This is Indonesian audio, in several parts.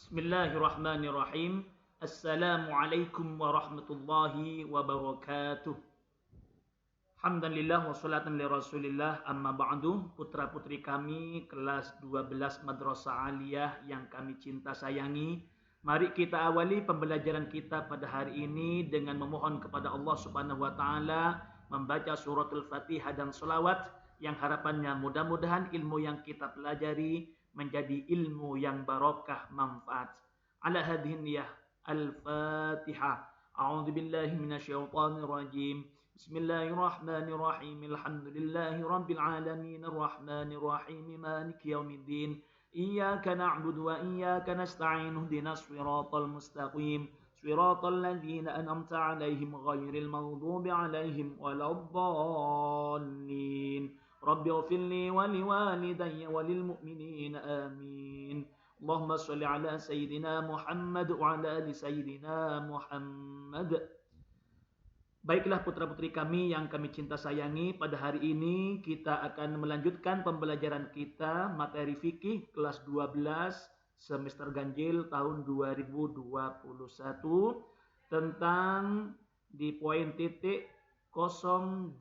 Bismillahirrahmanirrahim. Assalamualaikum warahmatullahi wabarakatuh. Alhamdulillah wassalatu li Rasulillah amma ba'du. Putra-putri kami kelas 12 Madrasah Aliyah yang kami cinta sayangi, mari kita awali pembelajaran kita pada hari ini dengan memohon kepada Allah Subhanahu wa taala, membaca suratul Fatihah dan selawat yang harapannya mudah-mudahan ilmu yang kita pelajari menjadi ilmu yang barokah manfaat. Ala hadhihi niyah al-Fatihah. A'udzu billahi minasyaitonir rajim. Bismillahirrahmanirrahim. Alhamdulillahi rabbil alamin arrahmanir rahim maliki yaumiddin. Iyyaka na'budu wa iyyaka nasta'in. Ihdinas shiratal mustaqim. Shiratal ladzina an'amta 'alaihim ghairil maghdubi 'alaihim waladdallin. Rabbi ighfirli wa liwalidayya wa lil mu'minina amin. Allahumma shalli ala sayyidina Muhammad wa ala ali sayyidina Muhammad. Baiklah putra-putri kami yang kami cinta sayangi, pada hari ini kita akan melanjutkan pembelajaran kita materi fikih kelas 12 semester ganjil tahun 2021 tentang di poin titik 02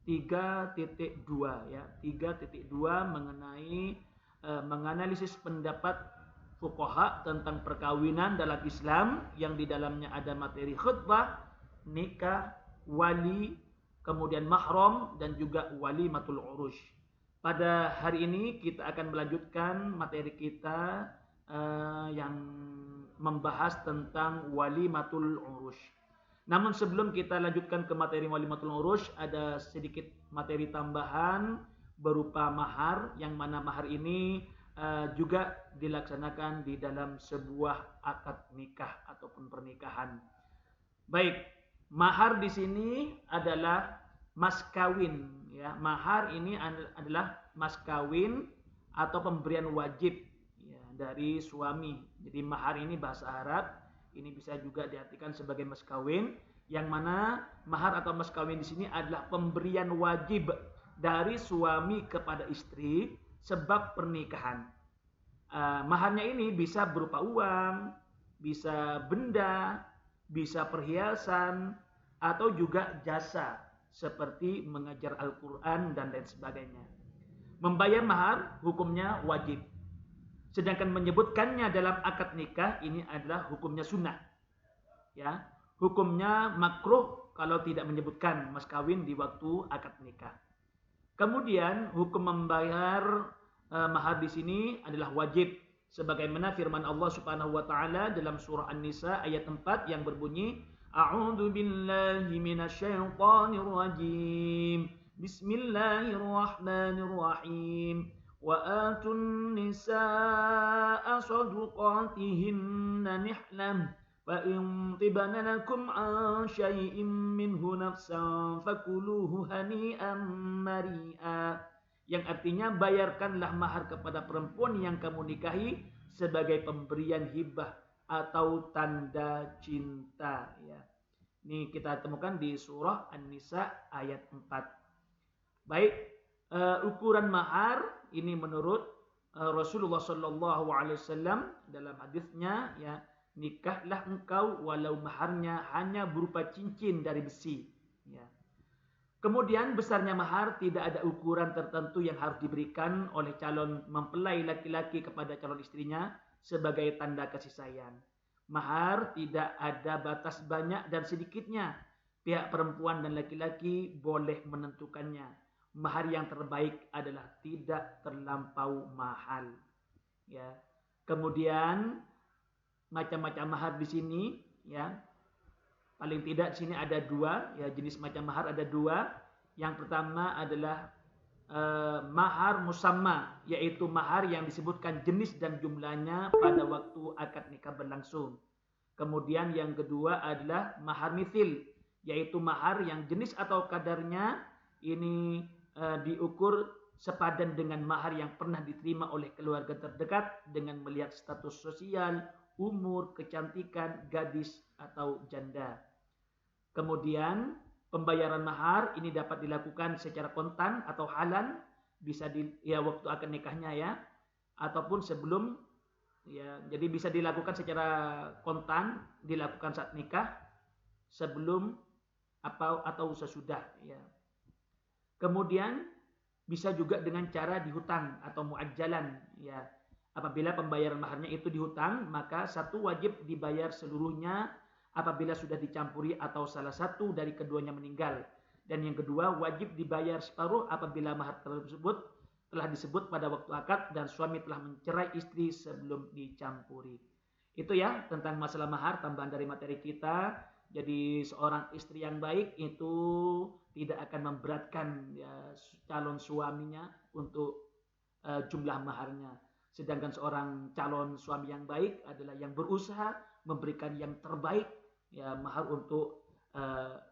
3.2 ya, 3.2 mengenai menganalisis pendapat fuqaha tentang perkawinan dalam Islam yang di dalamnya ada materi khutbah, nikah, wali, kemudian mahram dan juga walimatul urush. Pada hari ini kita akan melanjutkan materi kita yang membahas tentang walimatul urush. Namun sebelum kita lanjutkan ke materi walimatul urush, ada sedikit materi tambahan berupa mahar, yang mana mahar ini juga dilaksanakan di dalam sebuah akad nikah ataupun pernikahan. Baik, mahar di sini adalah mas kawin ya. Mahar ini adalah mas kawin atau pemberian wajib ya, dari suami. Jadi mahar ini bahasa Arab, ini bisa juga diartikan sebagai mas kawin, yang mana mahar atau mas kawin di sini adalah pemberian wajib dari suami kepada istri sebab pernikahan. Maharnya ini bisa berupa uang, bisa benda, bisa perhiasan, atau juga jasa seperti mengajar Al-Quran dan lain sebagainya. Membayar mahar hukumnya wajib. Sedangkan menyebutkannya dalam akad nikah ini adalah hukumnya sunnah. Ya, hukumnya makruh kalau tidak menyebutkan mas kawin di waktu akad nikah. Kemudian hukum membayar mahar di sini adalah wajib, sebagaimana firman Allah Subhanahu wa taala dalam surah An-Nisa ayat 4 yang berbunyi, A'udzu billahi minasyaitonir rajim. Bismillahirrahmanirrahim. وآتوا النساء صدقاتهن نحلة فإن طبن لكم عن شيء منه نفسا فكلوه هنيئا مريئا, yang artinya bayarkanlah mahar kepada perempuan yang kamu nikahi sebagai pemberian hibah atau tanda cinta ya. Ini kita temukan di surah An-Nisa ayat 4. Baik, ukuran mahar ini menurut Rasulullah Sallallahu Alaihi Wasallam dalam hadisnya ya, nikahlah engkau walau maharnya hanya berupa cincin dari besi ya. Kemudian besarnya mahar tidak ada ukuran tertentu yang harus diberikan oleh calon mempelai laki-laki kepada calon istrinya sebagai tanda kasih sayang. Mahar tidak ada batas banyak dan sedikitnya. Pihak perempuan dan laki-laki boleh menentukannya. Mahar yang terbaik adalah tidak terlampau mahal. Ya. Kemudian macam-macam mahar di sini, ya. Paling tidak di sini ada dua, ya, jenis macam mahar ada dua. Yang pertama adalah mahar musamma, yaitu mahar yang disebutkan jenis dan jumlahnya pada waktu akad nikah berlangsung. Kemudian yang kedua adalah mahar mithil, yaitu mahar yang jenis atau kadarnya ini diukur sepadan dengan mahar yang pernah diterima oleh keluarga terdekat dengan melihat status sosial, umur, kecantikan, gadis atau janda. Kemudian pembayaran mahar ini dapat dilakukan secara kontan atau halan, bisa waktu akad nikahnya ya, ataupun sebelum Ya, jadi bisa dilakukan secara kontan, dilakukan saat nikah, sebelum atau sesudah. Ya. Kemudian bisa juga dengan cara dihutang atau muajjalan. Ya. Apabila pembayaran maharnya itu dihutang, maka satu wajib dibayar seluruhnya apabila sudah dicampuri atau salah satu dari keduanya meninggal. Dan yang kedua, wajib dibayar separuh apabila mahar tersebut telah disebut pada waktu akad dan suami telah mencerai istri sebelum dicampuri. Itu ya tentang masalah mahar, tambahan dari materi kita. Jadi seorang istri yang baik itu tidak akan memberatkan ya, calon suaminya untuk jumlah maharnya. Sedangkan seorang calon suami yang baik adalah yang berusaha memberikan yang terbaik ya mahar untuk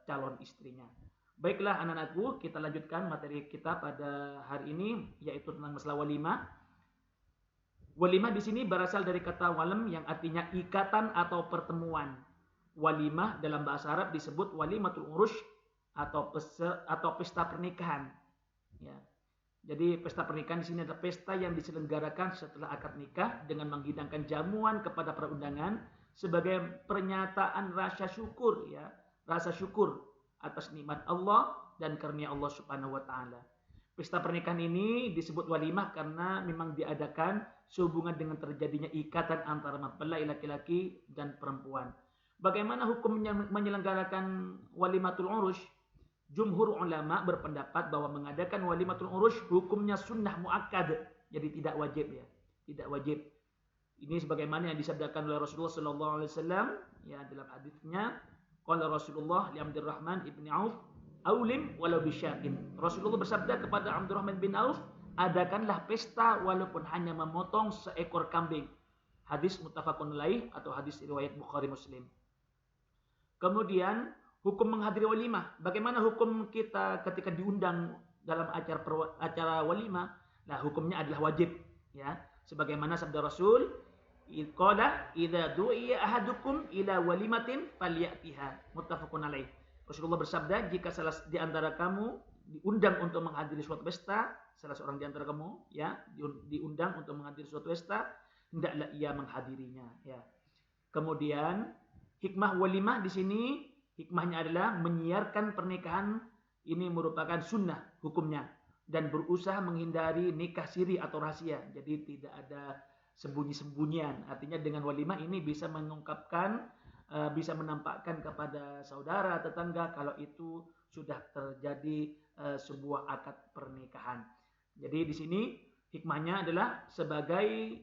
calon istrinya. Baiklah anak-anakku, kita lanjutkan materi kita pada hari ini yaitu tentang masalah walimah. Walimah di sini berasal dari kata walem yang artinya ikatan atau pertemuan. Walimah dalam bahasa Arab disebut walimatul urush atau pesta pernikahan. Ya. Jadi pesta pernikahan di sini adalah pesta yang diselenggarakan setelah akad nikah dengan menghidangkan jamuan kepada para undangan sebagai pernyataan rasa syukur ya, rasa syukur atas nikmat Allah dan karunia Allah Subhanahu wa taala. Pesta pernikahan ini disebut walimah karena memang diadakan sehubungan dengan terjadinya ikatan antara mempelai laki-laki dan perempuan. Bagaimana hukum menyelenggarakan walimatul urush? Jumhur ulama berpendapat bahwa mengadakan walimatul urush hukumnya sunnah muakkad, jadi tidak wajib ya, tidak wajib. Ini sebagaimana yang disabdakan oleh Rasulullah sallallahu alaihi wasallam ya dalam hadisnya, qala Rasulullah li Abdurrahman ibni Auf, aulim walau bisyakin. Rasulullah bersabda kepada Abdurrahman bin Auf, adakanlah pesta walaupun hanya memotong seekor kambing. Hadis muttafaqun alaih atau hadis riwayat Bukhari Muslim. Kemudian hukum menghadiri walimah. Bagaimana hukum kita ketika diundang dalam acara walimah? Nah, hukumnya adalah wajib ya. Sebagaimana sabda Rasul, qala idza du'iya ahadukum ila walimatin falyatiha. Muttafaqun alaih. Rasulullah bersabda, jika salah di antara kamu diundang untuk menghadiri suatu pesta, salah seorang di antara kamu ya diundang untuk menghadiri suatu pesta, hendaklah ia menghadirinya ya. Kemudian hikmah walimah di sini, hikmahnya adalah menyiarkan pernikahan ini merupakan sunnah hukumnya dan berusaha menghindari nikah siri atau rahasia. Jadi tidak ada sembunyi-sembunyian. Artinya dengan walimah ini bisa mengungkapkan, bisa menampakkan kepada saudara, tetangga kalau itu sudah terjadi sebuah akad pernikahan. Jadi di sini hikmahnya adalah sebagai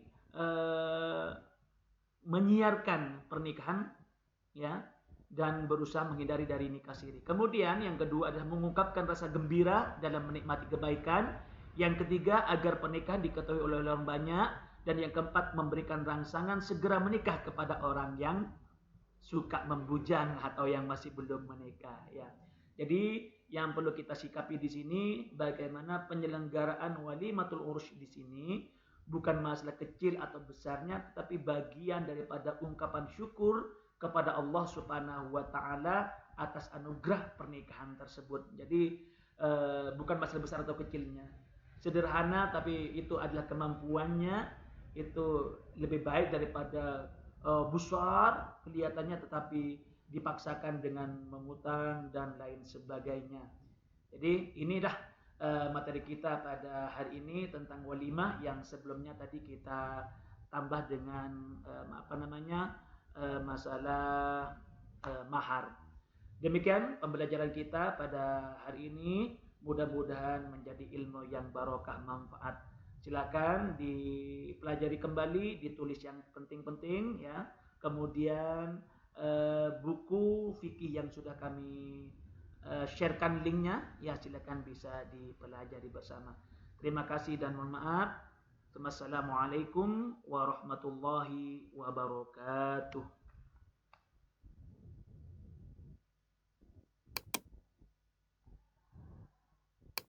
menyiarkan pernikahan ya dan berusaha menghindari dari nikah siri. Kemudian yang kedua adalah mengungkapkan rasa gembira dalam menikmati kebaikan. Yang ketiga agar pernikahan diketahui oleh orang banyak. Dan yang keempat memberikan rangsangan segera menikah kepada orang yang suka membujang atau yang masih belum menikah ya. Jadi yang perlu kita sikapi di sini bagaimana penyelenggaraan walimatul urush di sini bukan masalah kecil atau besarnya, tetapi bagian daripada ungkapan syukur kepada Allah Subhanahu wa taala atas anugerah pernikahan tersebut. Jadi bukan masalah besar atau kecilnya. Sederhana tapi itu adalah kemampuannya, itu lebih baik daripada besar kelihatannya tetapi dipaksakan dengan mengutang dan lain sebagainya. Jadi inilah materi kita pada hari ini tentang walimah yang sebelumnya tadi kita tambah dengan masalah mahar. Demikian pembelajaran kita pada hari ini. Mudah-mudahan menjadi ilmu yang barokah, manfaat. Silakan dipelajari kembali, ditulis yang penting-penting ya. Kemudian buku fikih yang sudah kami sharekan linknya ya, silakan bisa dipelajari bersama. Terima kasih dan mohon maaf. Wassalamualaikum warahmatullahi wabarakatuh.